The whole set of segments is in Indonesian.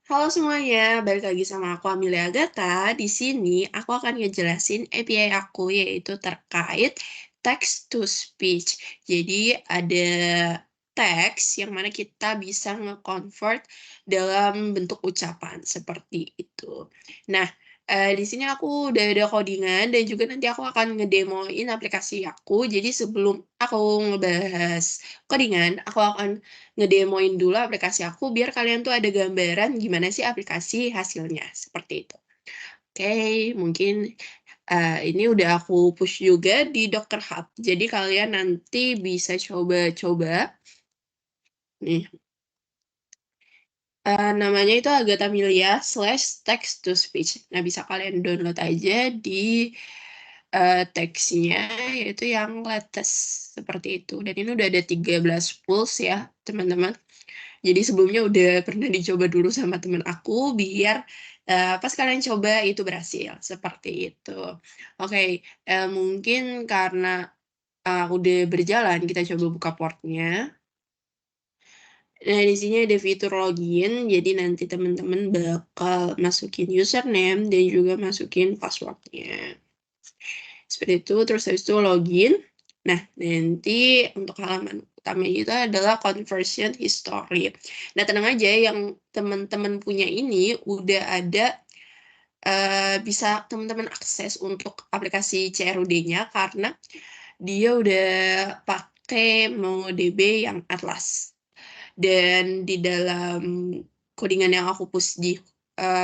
Halo semuanya, balik lagi sama aku Amelia Agatha. Di sini aku akan ngejelasin API aku yaitu terkait text to speech. Jadi ada teks yang mana kita bisa nge-convert dalam bentuk ucapan seperti itu. Nah, di sini aku udah ada codingan dan juga nanti aku akan ngedemoin aplikasi aku. Jadi sebelum aku ngebahas codingan, aku akan ngedemoin dulu aplikasi aku biar kalian tuh ada gambaran gimana sih aplikasi hasilnya, seperti itu. Oke, mungkin, ini udah aku push juga di Docker Hub. Jadi kalian nanti bisa coba-coba nih, namanya itu Agatha-Milia/text to speech. Nah, bisa kalian download aja di, teksnya yaitu yang latest, seperti itu. Dan ini udah ada 13 pools ya, teman-teman. Jadi sebelumnya udah pernah dicoba dulu sama temen aku biar, pas kalian coba itu berhasil, seperti itu. Oke, mungkin karena, udah berjalan kita coba buka portnya. Nah, di sini ada fitur login, jadi nanti teman-teman bakal masukin username dan juga masukin password-nya. Seperti itu, terus habis itu login. Nah, nanti untuk halaman utama itu adalah conversion history. Nah, tenang aja yang teman-teman punya ini udah ada, bisa teman-teman akses untuk aplikasi CRUD-nya karena dia udah pakai MongoDB yang Atlas. Dan di dalam codingan yang aku push di,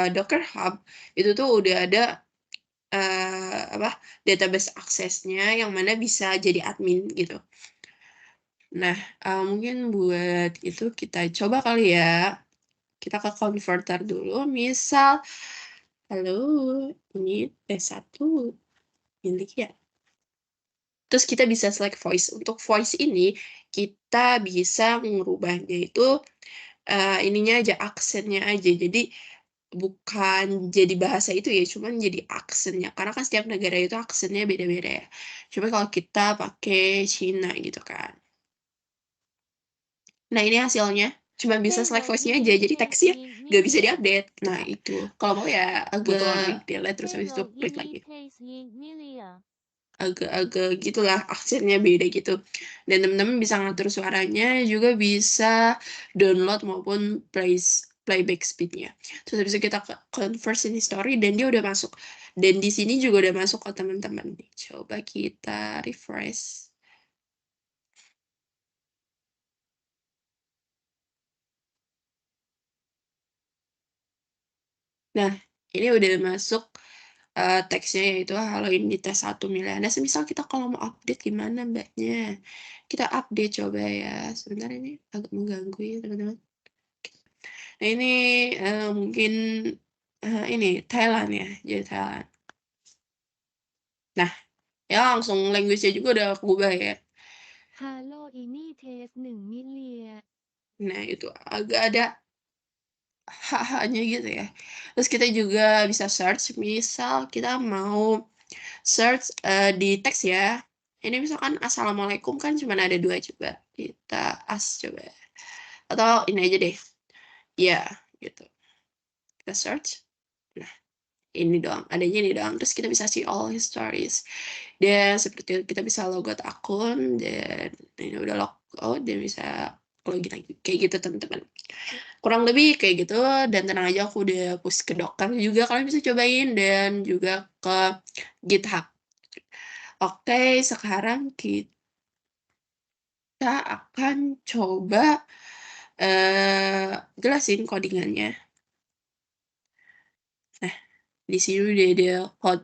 Docker Hub, itu tuh udah ada database aksesnya yang mana bisa jadi admin gitu. Nah, mungkin buat itu kita coba kali ya, kita ke converter dulu, misal, halo, ini P1 milik ya? Terus kita bisa select voice. Untuk voice ini, kita bisa merubahnya itu, ininya aja, aksennya aja. Jadi bukan jadi bahasa itu ya, cuman jadi aksennya, karena kan setiap negara itu aksennya beda-beda ya. Coba kalau kita pakai Cina gitu kan. Nah, ini hasilnya, cuma bisa select voice-nya aja, jadi teksnya nggak bisa diupdate. Nah, itu. Kalau mau ya agak delete terus habis itu klik lagi. Agak-agak gitulah, aksennya beda gitu. Dan temen-temen bisa ngatur suaranya, juga bisa download maupun playback speed-nya. Terus habis itu kita conversion history dan dia udah masuk. Dan di sini juga udah masuk ke teman-teman. Coba kita refresh. Nah, ini udah masuk, teksnya yaitu, "Halo, ini tes 1 miliar." Nah, semisal kita kalau mau update gimana Mbaknya? Kita update coba ya, sebentar ini agak mengganggu ya teman-teman. Nah, ini, mungkin, ini Thailand ya, jadi Thailand. Nah, ya langsung language-nya juga udah keubah ya. Halo, ini tes 1 miliar. Nah, itu agak ada nya gitu ya. Terus kita juga bisa search, misal kita mau search, di teks ya. Ini misalkan assalamualaikum kan cuman ada 2, coba kita coba. Atau ini aja deh, ya gitu. Kita search, nah ini doang, adanya ini doang. Terus kita bisa see all histories. Dan seperti itu kita bisa logout akun dan ini udah logout dan bisa login lagi. Kayak gitu teman-teman. Kurang lebih kayak gitu dan tenang aja aku udah push ke Docker juga kalian bisa cobain dan juga ke GitHub. Oke, sekarang kita akan coba, jelasin codingannya. Nah, di sini udah ada code.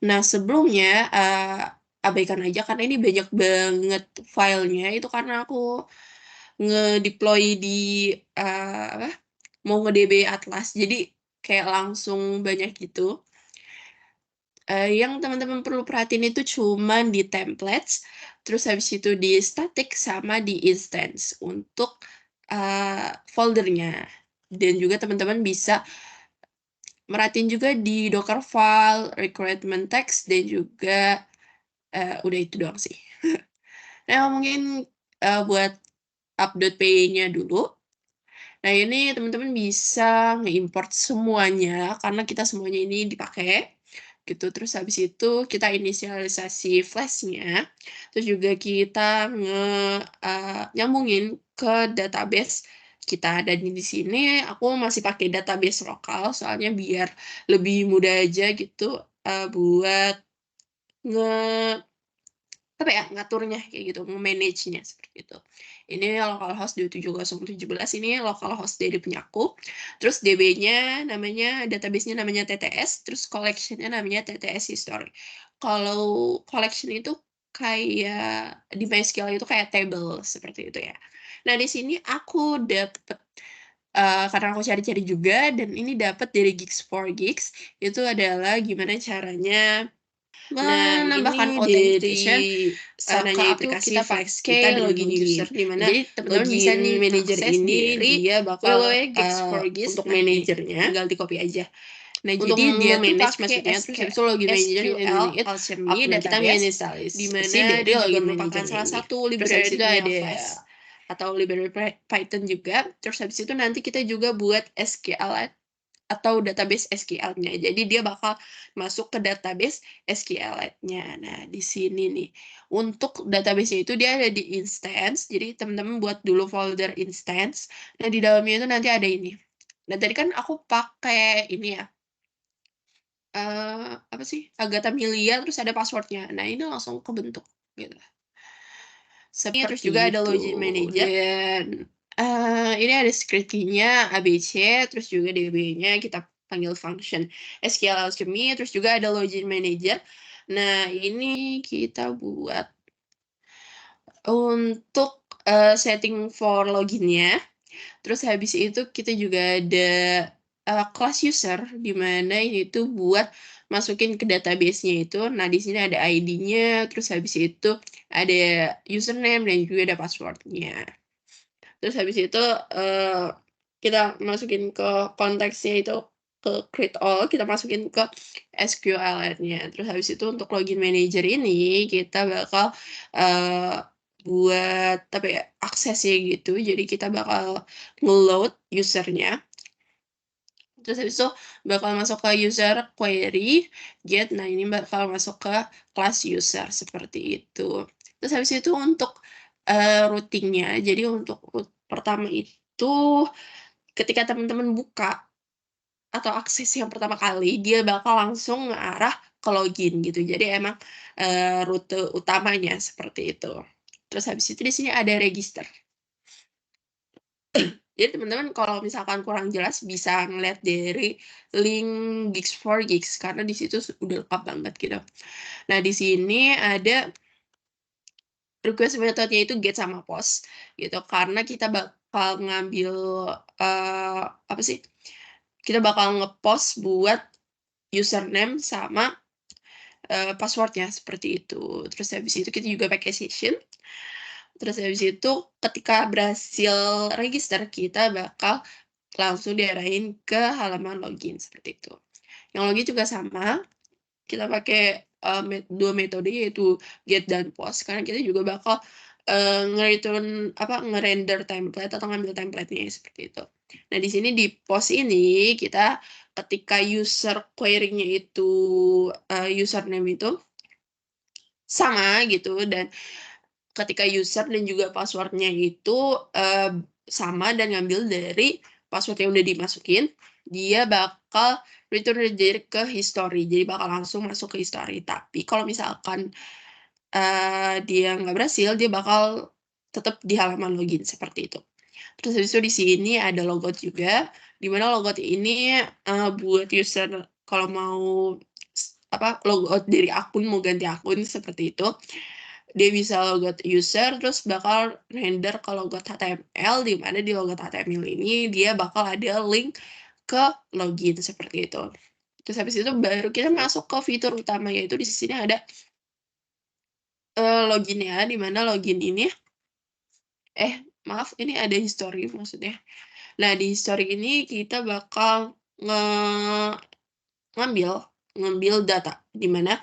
Nah, sebelumnya, abaikan aja karena ini banyak banget filenya, itu karena aku ngedeploy di, apa, MongoDB Atlas, jadi kayak langsung banyak gitu. Yang teman-teman perlu perhatiin itu cuman di templates, terus habis itu di static sama di instance untuk, foldernya. Dan juga teman-teman bisa merhatiin juga di Docker file, requirement text, dan juga, udah itu doang sih. Nah, mungkin, buat update PE-nya dulu. Nah, ini teman-teman bisa nge-import semuanya karena kita semuanya ini dipakai gitu. Terus habis itu kita inisialisasi flashnya, terus juga kita nyambungin ke database kita. Dan di sini aku masih pakai database lokal soalnya biar lebih mudah aja gitu, buat nge apa ya, ngaturnya kayak gitu, nge-manage-nya seperti itu. Ini localhost 27017 ini localhost dari punya aku, terus DB-nya namanya database-nya namanya TTS, terus collection-nya namanya TTS history. Kalau collection itu kayak di MySQL itu kayak table seperti itu ya. Nah, di sini aku dapet, karena aku cari-cari juga dan ini dapat dari Geeks4Geeks, itu adalah gimana caranya Nah, menambahkan ini authentication, dari namanya Saka itu aplikasi kita Flex kita pakai dengan login user, di mana Jadi teman-teman bisa login nih manager akses ini dari dia bakal www.geeks4geeks. untuk Nah, ini manajernya tinggal di-copy aja. Nah, Untuk jadi dia tuh memanage pakai maksudnya, terus habis itu login manager yang SQL ini Alchemy nah, kita database, di menginisialisasi mana dari dia juga login merupakan manager salah ini. satu Terus habis itu library-nya ada Flash atau library Python juga. Terus habis itu nanti kita juga buat SQL atau database SQL-nya. Jadi dia bakal masuk ke database SQL-nya. Nah, di sini nih, untuk database-nya itu dia ada di instance, jadi teman-teman buat dulu folder instance. Nah, di dalamnya itu nanti ada ini. Nah, tadi kan aku pakai ini ya, apa sih, Agatha Milia, terus ada password-nya. Nah, ini langsung kebentuk gitu. Terus Seperti juga ada itu. login manager dan ini ada script key-nya ABC, terus juga DB-nya kita panggil function SQL Alchemy, terus juga ada login manager. Nah, ini kita buat untuk setting for login-nya. Terus habis itu kita juga ada class user, di mana ini tuh buat masukin ke database-nya itu. Nah, di sini ada ID-nya, terus habis itu ada username dan juga ada password-nya. Terus habis itu kita masukin ke konteksnya itu ke create all, kita masukin ke SQL-nya. Terus habis itu untuk login manager ini kita bakal buat apa ya, aksesnya gitu. Jadi kita bakal nge-load usernya. Terus habis itu bakal masuk ke user query get. Nah, ini bakal masuk ke class user seperti itu. Terus habis itu untuk routing-nya, jadi untuk route pertama itu ketika teman-teman buka atau akses yang pertama kali, dia bakal langsung ngarah ke login gitu. Jadi emang rute utamanya seperti itu. Terus habis itu di sini ada register. Jadi teman-teman kalau misalkan kurang jelas bisa ngeliat dari link Geeks4Geeks karena di situ udah lengkap banget gitu. Nah, di sini ada request metode-nya itu get sama post gitu, karena kita bakal ngambil apa sih, kita bakal nge-post buat username sama password-nya seperti itu. Terus habis itu kita juga pakai session. Terus habis itu ketika berhasil register, kita bakal langsung diarahin ke halaman login seperti itu. Yang login juga sama, kita pakai dua metode yaitu get dan post karena kita juga bakal nge-return nge-render template atau ngambil template-nya seperti itu. Nah, di sini di post ini kita ketika user query-nya itu username itu sama gitu dan ketika user dan juga password-nya itu sama dan ngambil dari password yang udah dimasukin, dia bakal return dari ke history. Jadi bakal langsung masuk ke history. Tapi kalau misalkan dia nggak berhasil, dia bakal tetap di halaman login seperti itu. Terus habis itu di sini ada logout juga, di mana logout ini buat user kalau mau logout dari akun, mau ganti akun seperti itu. Dia bisa logout user, terus bakal render ke logout HTML, di mana di logout HTML ini dia bakal ada link ke login seperti itu. Terus habis itu baru kita masuk ke fitur utama, yaitu di sini ada login ya, di mana login ini maaf, ini ada history maksudnya. Nah, di history ini kita bakal ngambil data, di mana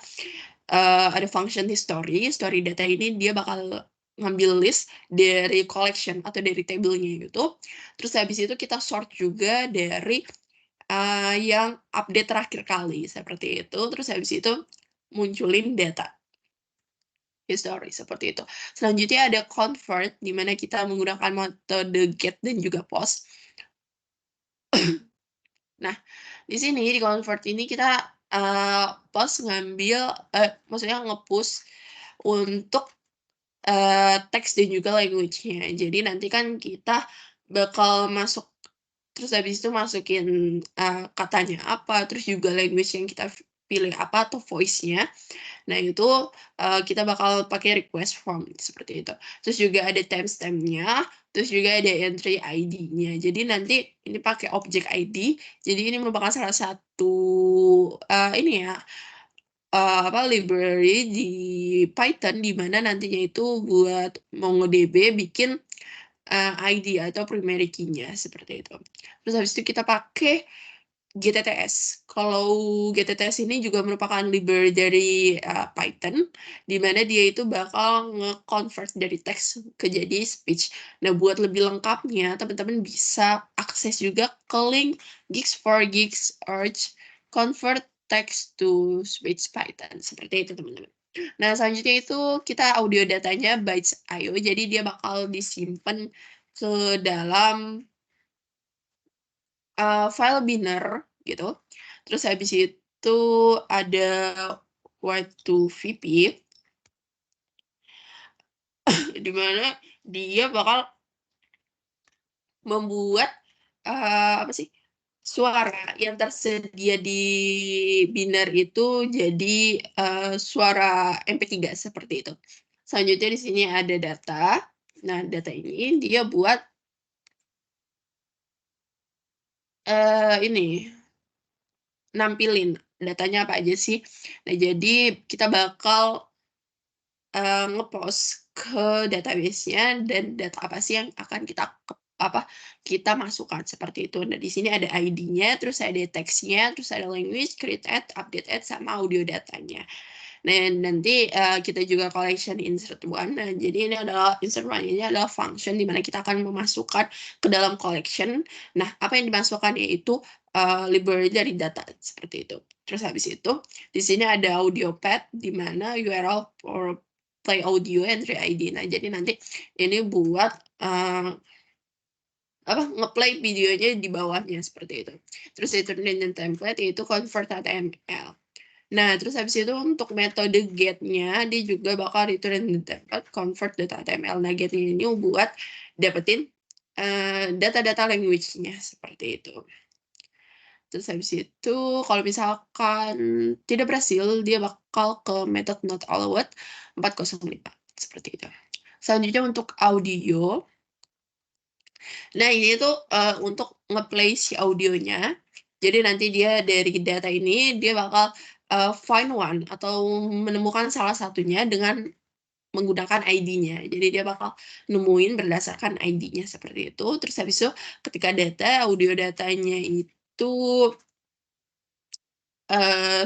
ada function history data ini dia bakal ngambil list dari collection atau dari tabelnya gitu. Terus habis itu kita sort juga dari yang update terakhir kali seperti itu. Terus habis itu munculin data history seperti itu. Selanjutnya ada convert di mana kita menggunakan metode get dan juga post. Nah, di sini di convert ini kita post ngambil maksudnya nge-push untuk teks dan juga language-nya. Jadi nanti kan kita bakal masuk terus habis itu masukin katanya apa, terus juga language yang kita pilih apa atau voice-nya. Nah, itu kita bakal pakai request form seperti itu. Terus juga ada timestamp-nya, terus juga ada entry ID-nya. Jadi nanti ini pakai object ID. Jadi ini merupakan salah satu ini ya library di Python di mana nantinya itu buat MongoDB bikin ID atau primary key-nya seperti itu. Terus habis itu kita pakai GTTS. Kalau GTTS ini juga merupakan library dari Python, di mana dia itu bakal nge-convert dari teks ke jadi speech. Nah, buat lebih lengkapnya, teman-teman bisa akses juga ke link Geeks4Geeks Arch Convert Text to Speech Python. Seperti itu, teman-teman. Nah, selanjutnya itu kita audio datanya bytes.io, jadi dia bakal disimpan ke dalam file binner gitu. Terus habis itu ada Y2VP di mana dia bakal membuat suara yang tersedia di binner itu jadi suara MP3 seperti itu. Selanjutnya di sini ada data. Nah, data ini dia buat ini nampilin datanya apa aja sih. Nah, jadi kita bakal ngepost ke database-nya dan data apa sih yang akan kita masukkan seperti itu. Nah, di sini ada ID-nya, terus ada teksnya, terus ada language, create add, update add, sama audio datanya. Nah, nanti kita juga collection insert one. Nah, jadi ini adalah insert one ini adalah function di mana kita akan memasukkan ke dalam collection. Nah, apa yang dimasukkan yaitu library dari data seperti itu. Terus habis itu di sini ada audio path di mana URL for play audio entry ID. Nah, jadi nanti ini buat ngeplay videonya di bawahnya seperti itu. Terus return template yaitu convert.html. Nah, terus habis itu untuk metode get-nya dia juga bakal return template convert.html. Nah, get ini buat dapetin data-data language-nya seperti itu. Terus habis itu kalau misalkan tidak berhasil, dia bakal ke method not allowed 405 seperti itu. Selanjutnya untuk audio. Nah, ini tuh untuk ngeplay si audionya. Jadi nanti dia dari data ini dia bakal find one atau menemukan salah satunya dengan menggunakan ID-nya. Jadi dia bakal nemuin berdasarkan ID-nya seperti itu. Terus habis itu ketika audio datanya itu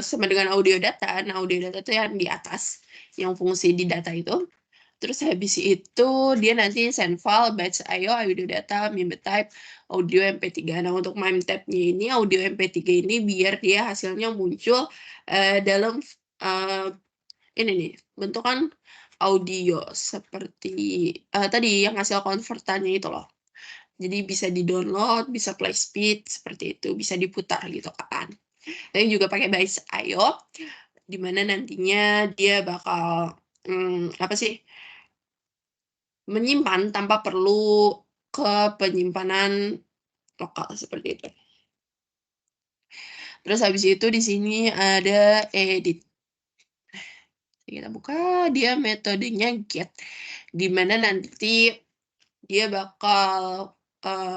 sama dengan audio data. Nah, audio data itu yang di atas, yang fungsi di data itu. Terus habis itu dia nanti send file bytes.io, audio data, meme type, audio MP3. Nah, untuk meme type-nya ini, audio MP3 ini biar dia hasilnya muncul dalam ini nih, bentukan audio seperti tadi yang hasil konvertannya itu loh. Jadi bisa di-download, bisa play speed, seperti itu, bisa diputar gitu kan. Tapi juga pakai bytes.io, di mana nantinya dia bakal menyimpan tanpa perlu ke penyimpanan lokal seperti itu. Terus habis itu di sini ada edit. Kita buka, dia metodenya get, di mana nanti dia bakal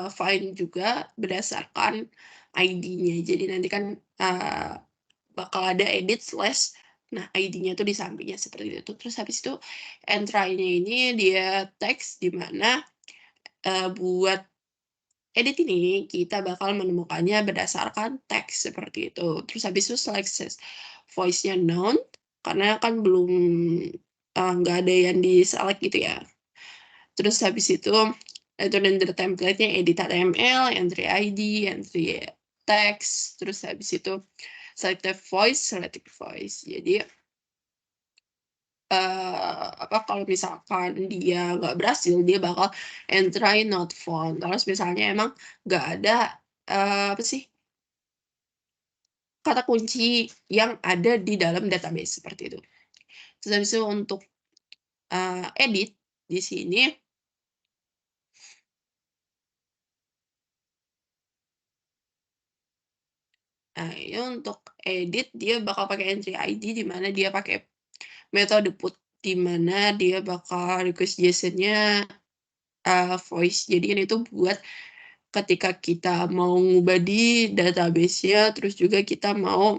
find juga berdasarkan ID-nya. Jadi nanti kan bakal ada edit slash, nah ID-nya tuh di sampingnya seperti itu. Terus habis itu entry-nya ini dia teks di mana buat edit ini kita bakal menemukannya berdasarkan teks seperti itu. Terus habis itu select voice-nya none karena kan belum nggak ada yang di select gitu ya. Terus habis itu render template-nya edit HTML, entry ID, entry text, terus habis itu selective voice. Jadi kalau misalkan dia nggak berhasil, dia bakal entry not found. Terus misalnya emang nggak ada kata kunci yang ada di dalam database seperti itu. Terus habis itu untuk edit di sini ini untuk edit dia bakal pakai entry ID, di mana dia pakai metode put, di mana dia bakal request JSON-nya voice. Jadi ini tuh buat ketika kita mau ngubah di database-nya, terus juga kita mau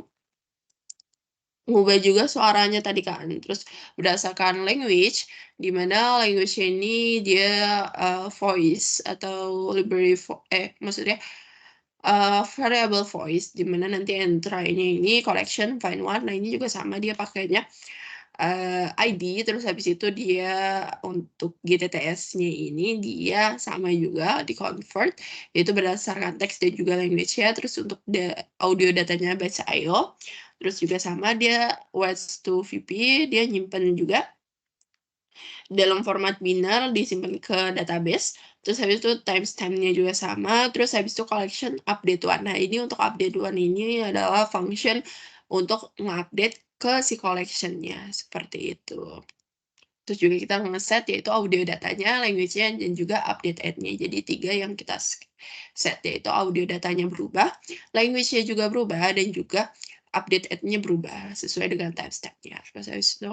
ngubah juga suaranya tadi kan. Terus berdasarkan language, di mana language ini dia voice atau maksudnya variable voice, di mana nanti entry-nya ini collection find one. Nah, ini juga sama, dia pakainya ID, terus habis itu dia untuk GTTS-nya ini dia sama juga di-convert, yaitu berdasarkan teks dan juga language-nya. Terus untuk audio datanya baca IO, terus juga sama dia words to VP, dia nyimpen juga dalam format binary, disimpan ke database. Terus habis itu timestamp-nya juga sama. Terus habis itu collection update one. Nah, ini untuk update one ini adalah function untuk mengupdate ke si collection-nya, seperti itu. Terus juga kita ngeset yaitu audio datanya, language-nya, dan juga update add-nya. Jadi 3 yang kita set, yaitu audio datanya berubah, language-nya juga berubah, dan juga update add-nya berubah sesuai dengan timestamp-nya. Terus habis itu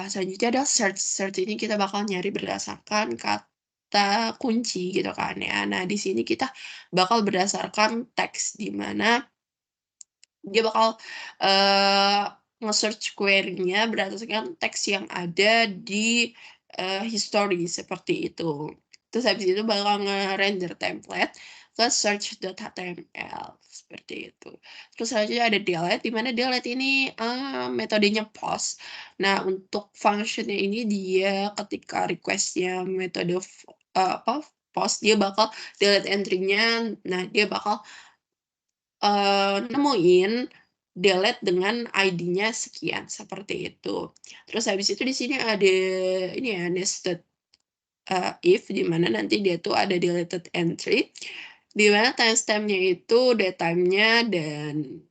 selanjutnya adalah search. Search ini kita bakal nyari berdasarkan kata kunci gitu kan ya. Nah, di sini kita bakal berdasarkan teks, di mana dia bakal nge-search query-nya berdasarkan teks yang ada di history seperti itu. Terus habis itu bakal nge-render template ke search.html seperti itu. Terus selanjutnya ada delete, di mana delete ini metodenya post. Nah, untuk function-nya ini dia ketika request-nya metode post, dia bakal delete entry-nya. Nah, dia bakal nemuin delete dengan ID-nya sekian, seperti itu. Terus habis itu di sini ada ini ya, nested if, di mana nanti dia tuh ada deleted entry, di mana timestamp-nya itu datetime-nya dan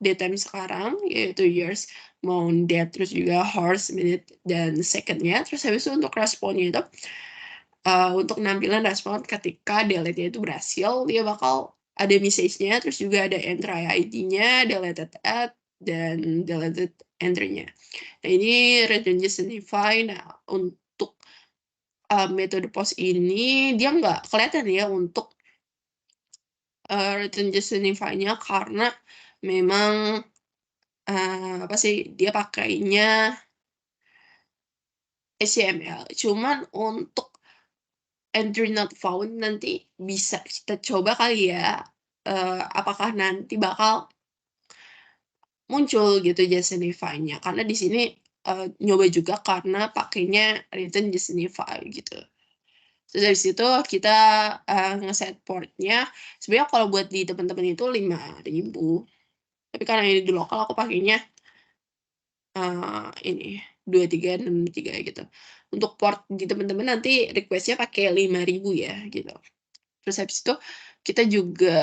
datetime sekarang, yaitu years, month, date, terus juga hours, minute, dan second-nya. Terus habis itu untuk responnya itu untuk nampilan respon ketika delete-nya itu berhasil, dia bakal ada message-nya, terus juga ada entry ID-nya, deleted add, dan deleted entry-nya. Nah, ini return justify. Nah, untuk metode post ini dia nggak kelihatan ya untuk return justify-nya, karena memang dia pakainya HTML. Cuman untuk entry not found nanti bisa kita coba kali ya, apakah nanti bakal muncul gitu justify-nya, karena di sini nyoba juga karena pakainya return justify gitu. Terus dari situ kita ngeset port-nya. Sebenarnya kalau buat di teman-teman itu 5.000, tapi karena ini di lokal aku pakainya ini 2363 gitu. Untuk port di teman-teman nanti request-nya pakai 5.000 ya gitu. Terus habis itu kita juga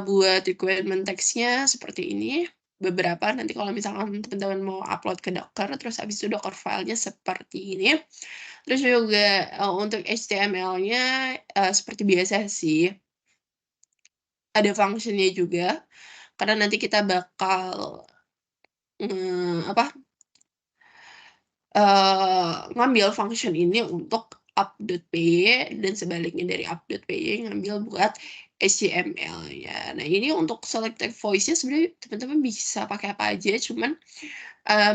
buat requirement text-nya seperti ini, beberapa. Nanti kalau misalkan teman-teman mau upload ke Docker, terus habis itu Docker file-nya seperti ini. Terus juga untuk HTML-nya seperti biasa sih, ada function-nya juga, karena nanti kita bakal ngambil function ini untuk up.py, dan sebaliknya dari up.py ngambil buat HTML-nya. Nah, ini untuk selected voice-nya sebenarnya teman-teman bisa pakai apa aja, cuman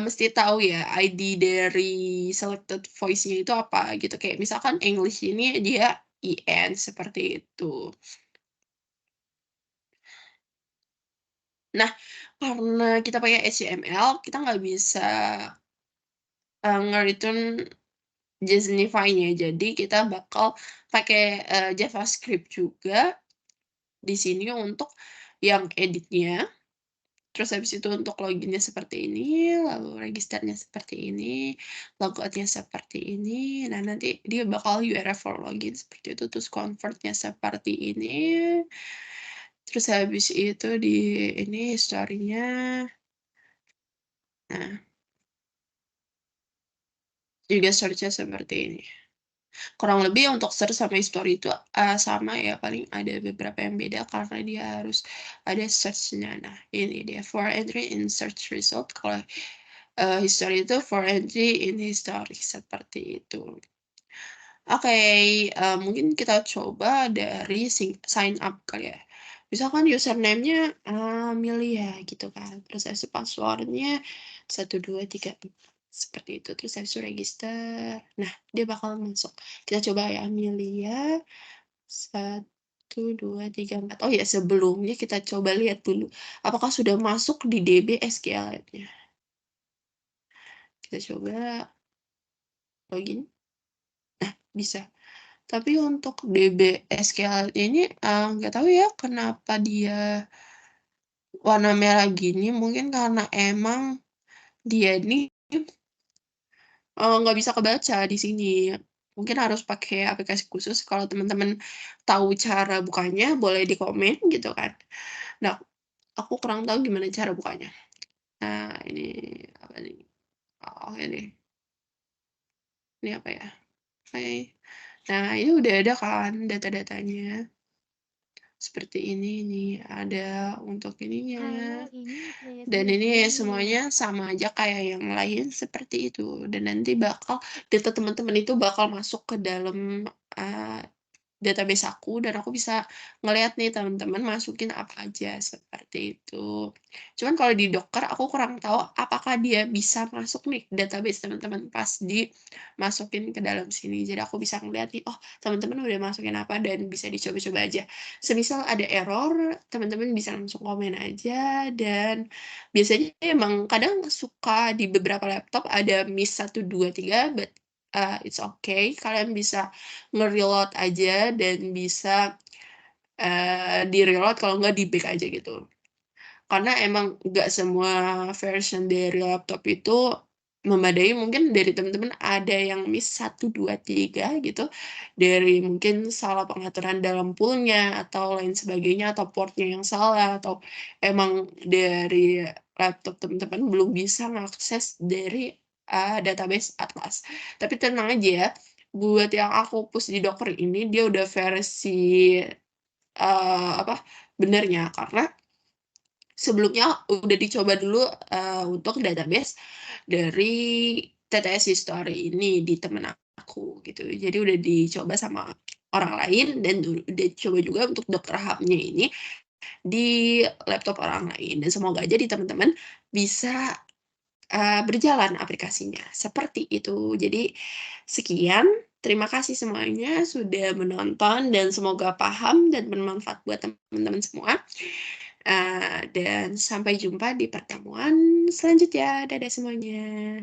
mesti tahu ya ID dari selected voice-nya itu apa gitu. Kayak misalkan English ini dia IN, seperti itu. Nah, karena kita pakai HTML, kita nggak bisa nge-return JSONify-nya. Jadi kita bakal pakai, JavaScript juga di sini untuk yang editnya. Terus habis itu untuk loginnya seperti ini, lalu registernya seperti ini, logoutnya seperti ini. Nah, nanti dia bakal URL for login seperti itu, terus convert-nya seperti ini. Terus habis itu di ini story-nya. Nah, juga search-nya seperti ini. Kurang lebih untuk search sama history itu, sama ya, paling ada beberapa yang beda karena dia harus ada search-nya. Nah, ini dia for entry in search result, kalau, history itu for entry in history, seperti itu. Oke, mungkin kita coba dari sign up kali ya. Misalkan username-nya, Milia gitu kan, terus habis itu password-nya 1234, seperti itu. Terus habis itu register. Nah, dia bakal masuk. Kita coba ya, Milia 1234. Oh ya, sebelumnya kita coba lihat dulu, apakah sudah masuk di DB SQLite-nya. Kita coba login. Nah, bisa. Tapi untuk DB SQLite ini, nggak tahu ya kenapa dia warna merah gini, mungkin karena emang dia ini, nggak bisa kebaca di sini. Mungkin harus pakai aplikasi khusus. Kalau teman-teman tahu cara bukanya, boleh di komen gitu kan. Nah, aku kurang tahu gimana cara bukanya. Nah, ini apa nih? Oh, ini apa ya? Oke. Nah, ini udah ada kan data-datanya. Seperti ini nih, ada untuk ininya. Halo, ini Dan Facebook ini Milir. semuanya sama aja kayak yang lain seperti itu. Dan nanti bakal data teman-teman itu bakal masuk ke dalam, database aku dan aku bisa ngelihat nih teman-teman masukin apa aja, seperti itu. Cuman kalau di Docker aku kurang tahu apakah dia bisa masuk nih database teman-teman pas dimasukin ke dalam sini. Jadi aku bisa ngeliat nih, oh teman-teman udah masukin apa dan bisa dicoba-coba aja. Semisal ada error, teman-teman bisa langsung komen aja dan biasanya emang kadang suka di beberapa laptop ada miss 1, 2, 3, but, it's okay. Kalian bisa nge-reload aja dan bisa, di-reload kalau nggak di-back aja gitu. Karena emang nggak semua version dari laptop itu memadai, mungkin dari teman-teman ada yang miss 1, 2, 3 gitu, dari mungkin salah pengaturan dalam pool-nya atau lain sebagainya, atau port-nya yang salah, atau emang dari laptop teman-teman belum bisa mengakses dari, database Atlas. Tapi tenang aja ya, buat yang aku push di Docker ini, dia udah versi, benernya, karena sebelumnya udah dicoba dulu, untuk database dari TTS History ini di temen aku gitu. Jadi udah dicoba sama orang lain dan udah coba juga untuk Dokter Hub-nya ini di laptop orang lain dan semoga aja di teman-teman bisa, berjalan aplikasinya, seperti itu. Jadi sekian, terima kasih semuanya sudah menonton dan semoga paham dan bermanfaat buat teman-teman semua. Dan sampai jumpa di pertemuan selanjutnya. Dadah semuanya.